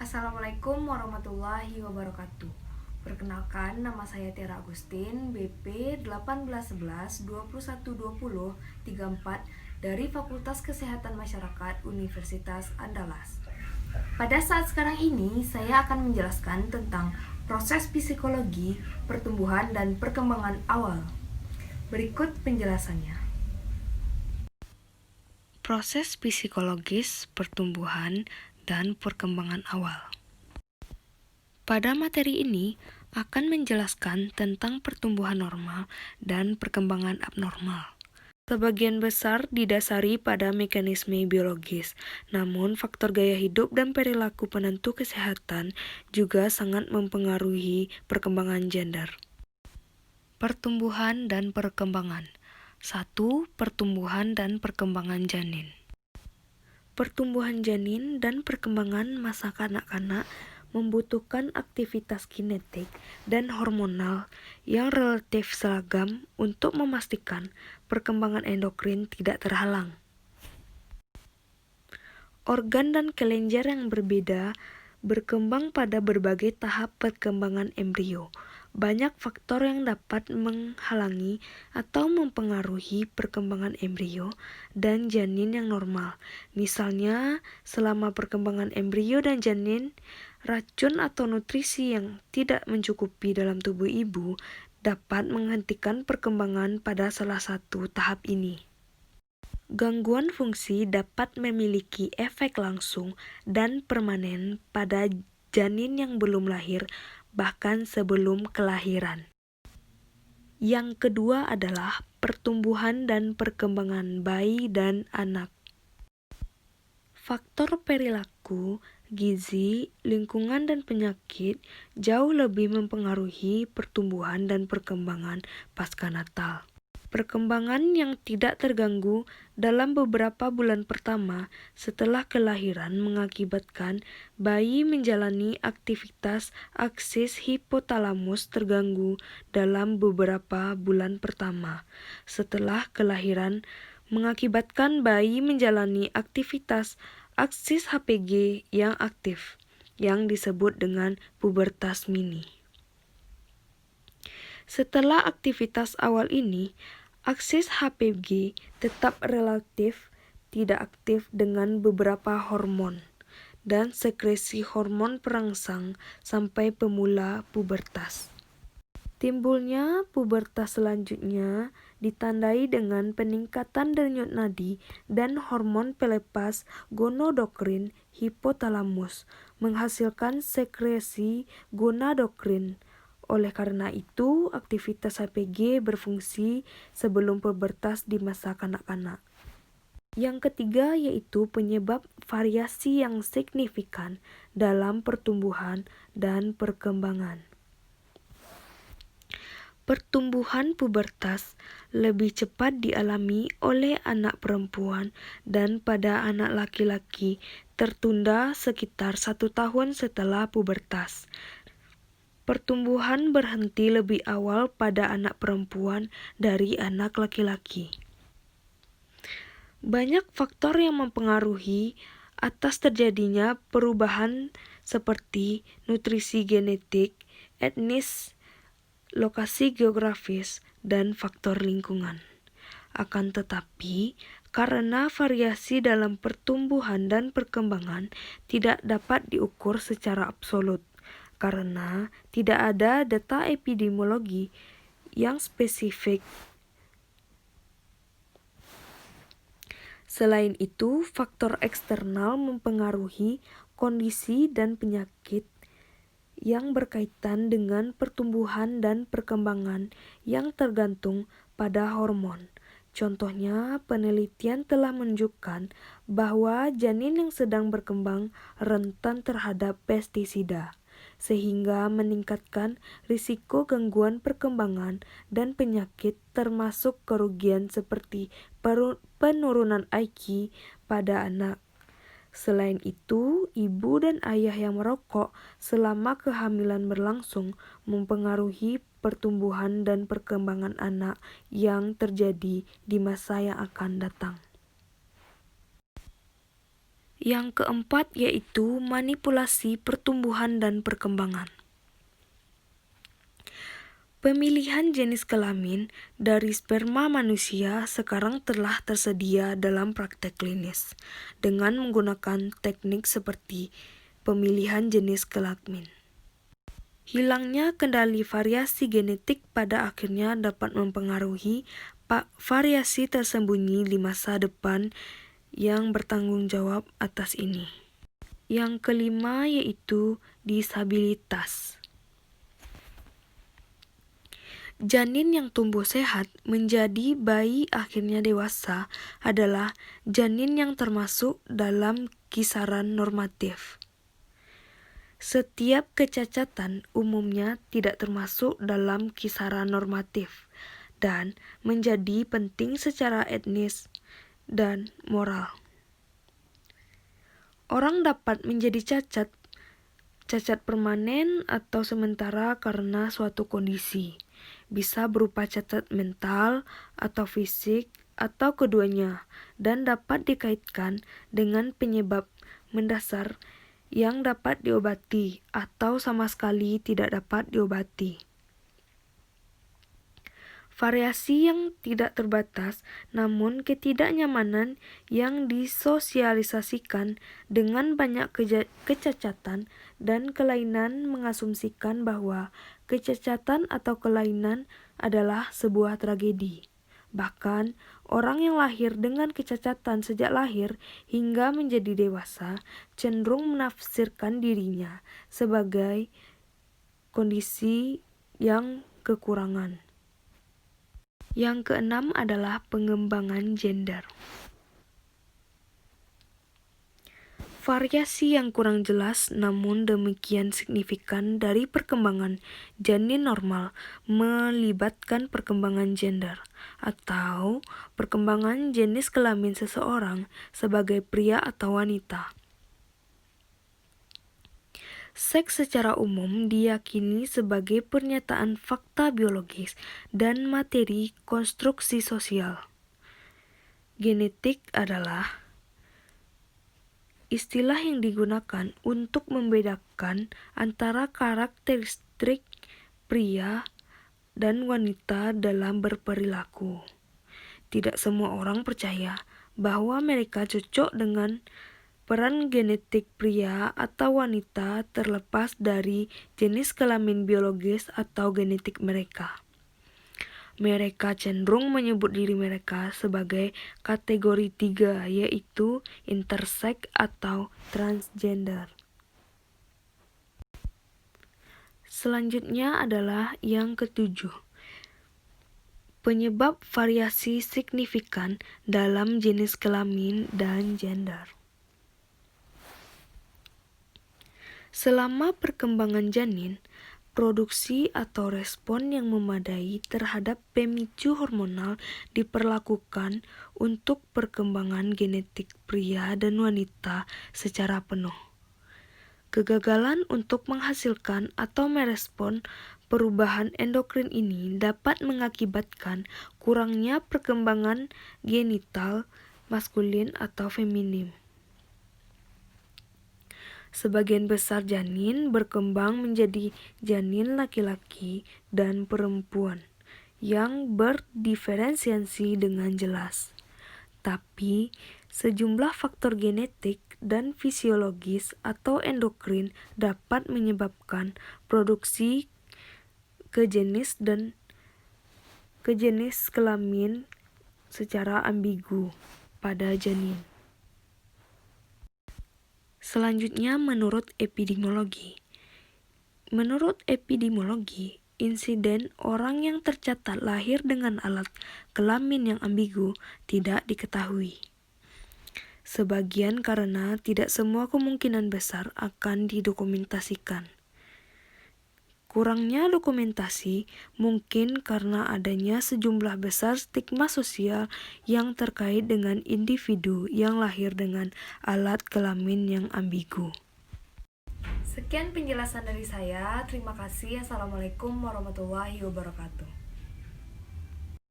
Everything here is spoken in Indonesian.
Assalamualaikum warahmatullahi wabarakatuh. Perkenalkan, nama saya Tiara Agustin, BP 1811-2120-34 dari Fakultas Kesehatan Masyarakat Universitas Andalas. Pada saat sekarang ini, saya akan menjelaskan tentang proses psikologi, pertumbuhan, dan perkembangan awal. Berikut penjelasannya. Proses psikologis, pertumbuhan, dan perkembangan awal. Pada materi ini akan menjelaskan tentang pertumbuhan normal dan perkembangan abnormal. Sebagian besar didasari pada mekanisme biologis, namun faktor gaya hidup dan perilaku penentu kesehatan juga sangat mempengaruhi perkembangan gender. Pertumbuhan dan perkembangan. 1. Pertumbuhan dan perkembangan janin. Pertumbuhan janin dan perkembangan masa kanak-kanak membutuhkan aktivitas kinetik dan hormonal yang relatif seragam untuk memastikan perkembangan endokrin tidak terhalang. Organ dan kelenjar yang berbeda berkembang pada berbagai tahap perkembangan embrio. Banyak faktor yang dapat menghalangi atau mempengaruhi perkembangan embrio dan janin yang normal. Misalnya, selama perkembangan embrio dan janin, racun atau nutrisi yang tidak mencukupi dalam tubuh ibu dapat menghentikan perkembangan pada salah satu tahap ini. Gangguan fungsi dapat memiliki efek langsung dan permanen pada janin yang belum lahir, bahkan sebelum kelahiran. Yang kedua adalah pertumbuhan dan perkembangan bayi dan anak. Faktor perilaku, gizi, lingkungan, dan penyakit jauh lebih mempengaruhi pertumbuhan dan perkembangan pasca natal. Perkembangan yang tidak terganggu dalam beberapa bulan pertama setelah kelahiran mengakibatkan bayi menjalani aktivitas aksis hipotalamus terganggu dalam beberapa bulan pertama setelah kelahiran mengakibatkan bayi menjalani aktivitas aksis HPG yang aktif, yang disebut dengan pubertas mini. Setelah aktivitas awal ini, aksis HPG tetap relatif tidak aktif dengan beberapa hormon dan sekresi hormon perangsang sampai pemula pubertas. Timbulnya pubertas selanjutnya ditandai dengan peningkatan denyut nadi dan hormon pelepas gonadotropin hipotalamus menghasilkan sekresi gonadotropin. Oleh karena itu, aktivitas HPG berfungsi sebelum pubertas di masa kanak-kanak. Yang ketiga yaitu penyebab variasi yang signifikan dalam pertumbuhan dan perkembangan. Pertumbuhan pubertas lebih cepat dialami oleh anak perempuan dan pada anak laki-laki tertunda sekitar 1 tahun setelah pubertas. Pertumbuhan berhenti lebih awal pada anak perempuan dari anak laki-laki. Banyak faktor yang mempengaruhi atas terjadinya perubahan seperti nutrisi genetik, etnis, lokasi geografis, dan faktor lingkungan. Akan tetapi, karena variasi dalam pertumbuhan dan perkembangan tidak dapat diukur secara absolut, karena tidak ada data epidemiologi yang spesifik. Selain itu, faktor eksternal mempengaruhi kondisi dan penyakit yang berkaitan dengan pertumbuhan dan perkembangan yang tergantung pada hormon. Contohnya, penelitian telah menunjukkan bahwa janin yang sedang berkembang rentan terhadap pestisida, sehingga meningkatkan risiko gangguan perkembangan dan penyakit termasuk kerugian seperti penurunan IQ pada anak. Selain itu, ibu dan ayah yang merokok selama kehamilan berlangsung mempengaruhi pertumbuhan dan perkembangan anak yang terjadi di masa yang akan datang. Yang keempat yaitu manipulasi pertumbuhan dan perkembangan. Pemilihan jenis kelamin dari sperma manusia sekarang telah tersedia dalam praktek klinis dengan menggunakan teknik seperti pemilihan jenis kelamin. Hilangnya kendali variasi genetik pada akhirnya dapat mempengaruhi variasi tersembunyi di masa depan yang bertanggung jawab atas ini. Yang kelima yaitu disabilitas. Janin yang tumbuh sehat menjadi bayi akhirnya dewasa adalah janin yang termasuk dalam kisaran normatif. Setiap kecacatan umumnya tidak termasuk dalam kisaran normatif dan menjadi penting secara etnis dan moral. Orang dapat menjadi cacat permanen atau sementara karena suatu kondisi. Bisa berupa cacat mental atau fisik atau keduanya dan dapat dikaitkan dengan penyebab mendasar yang dapat diobati atau sama sekali tidak dapat diobati. Variasi yang tidak terbatas, namun ketidaknyamanan yang disosialisasikan dengan banyak kecacatan dan kelainan mengasumsikan bahwa kecacatan atau kelainan adalah sebuah tragedi. Bahkan, orang yang lahir dengan kecacatan sejak lahir hingga menjadi dewasa cenderung menafsirkan dirinya sebagai kondisi yang kekurangan. Yang keenam adalah pengembangan gender. Variasi yang kurang jelas namun demikian signifikan dari perkembangan janin normal melibatkan perkembangan gender atau perkembangan jenis kelamin seseorang sebagai pria atau wanita. Seks secara umum diyakini sebagai pernyataan fakta biologis dan materi konstruksi sosial. Genetik adalah istilah yang digunakan untuk membedakan antara karakteristik pria dan wanita dalam berperilaku. Tidak semua orang percaya bahwa mereka cocok dengan peran genetik pria atau wanita terlepas dari jenis kelamin biologis atau genetik mereka. Mereka cenderung menyebut diri mereka sebagai kategori 3, yaitu intersex atau transgender. Selanjutnya adalah yang ketujuh. Penyebab variasi signifikan dalam jenis kelamin dan gender. Selama perkembangan janin, produksi atau respon yang memadai terhadap pemicu hormonal diperlakukan untuk perkembangan genetik pria dan wanita secara penuh. Kegagalan untuk menghasilkan atau merespon perubahan endokrin ini dapat mengakibatkan kurangnya perkembangan genital maskulin atau feminin. Sebagian besar janin berkembang menjadi janin laki-laki dan perempuan yang berdiferensiasi dengan jelas. Tapi, sejumlah faktor genetik dan fisiologis atau endokrin dapat menyebabkan produksi kejenis kelamin secara ambigu pada janin. Selanjutnya menurut epidemiologi. Menurut epidemiologi, insiden orang yang tercatat lahir dengan alat kelamin yang ambigu tidak diketahui. Sebagian karena tidak semua kemungkinan besar akan didokumentasikan. Kurangnya dokumentasi mungkin karena adanya sejumlah besar stigma sosial yang terkait dengan individu yang lahir dengan alat kelamin yang ambigu. Sekian penjelasan dari saya. Terima kasih. Assalamualaikum warahmatullahi wabarakatuh.